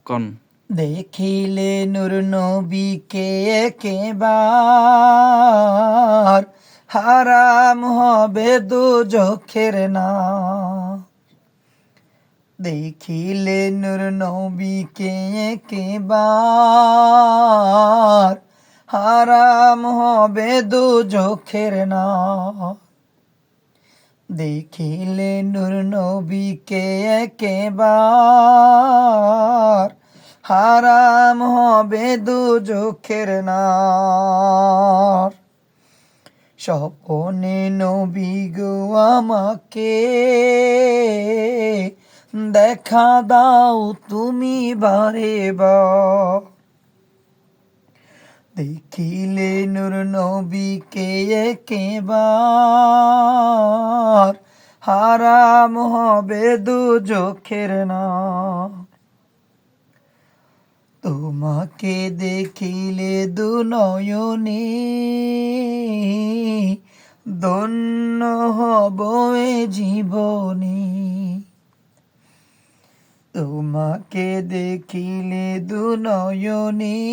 কোন দেখিলে নূর নবীকে একেবার হারাম হবে দুজখের না। দেখিলে নূর নবীকে একেবার হারাম হবে দুজখের না। দেখিলে নূর নবীকে একেবার হারাম হবে দুজখের না। স্বপনে নবী গো আমাকে দেখা দাও তুমি বারে বার। দেখিলে নূর নবীকে একেবার হারাম হবে দুজখের না। তোমাকে দেখিলে দু নয়নে ধন্য হব এ জীবনে। তোমাকে দেখিলে দু নয়নে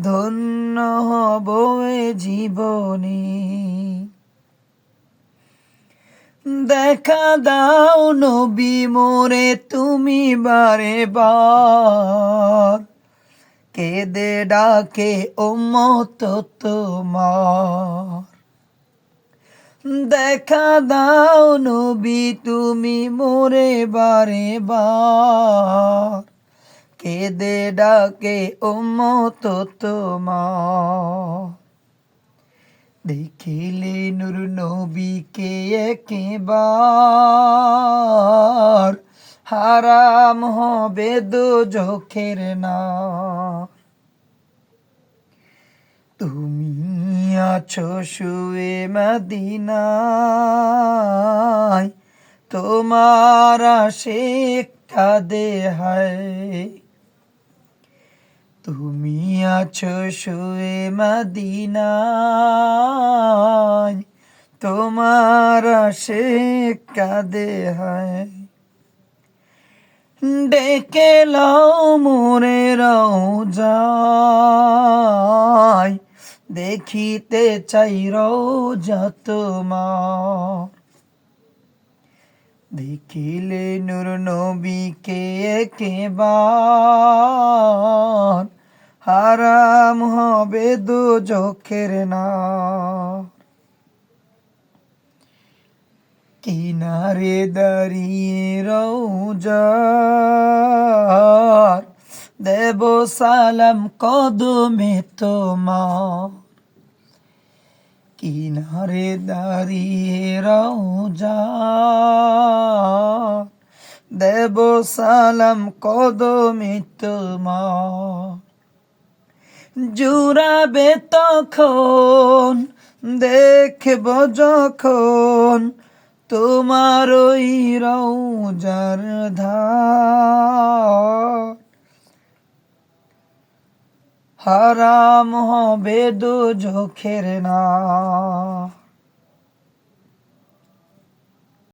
ধন্য হব এ জীবনে। দেখা দাও নবী মোরে তুমি বারে বার কেঁদে ডাকে উম্মত তোমার। দেখা দাও নবী তুমি মোরে বারে বার কেঁদে ডাকে উম্মত তোমার। দেখিলে নূর নবীকে একেবার হারাম হবে দুজখের না। তুমি আছো শুয়ে মদিনায় তোমার আশিক কাঁদে হায়। তুমি আছো শুয়ে মদিনায় তোমার আশিক কাঁদে হায়। ডেকে লাও মোরে রওজায় দেখিতে চাই রওজা তোমার। দেখিলে নূর নবীকে একেবার হারাম হবে দুজখের না। কিনারে দাঁড়িয়ে রওজার দেব সালাম কদমে তোমার। কিনারে দাঁড়িয়ে রওজার দেব সালাম কদমে তোমার। জুড়াবে তখন দেখব যখন তোমার ওই রওজার ধার। হারাম হবে দুজখের না।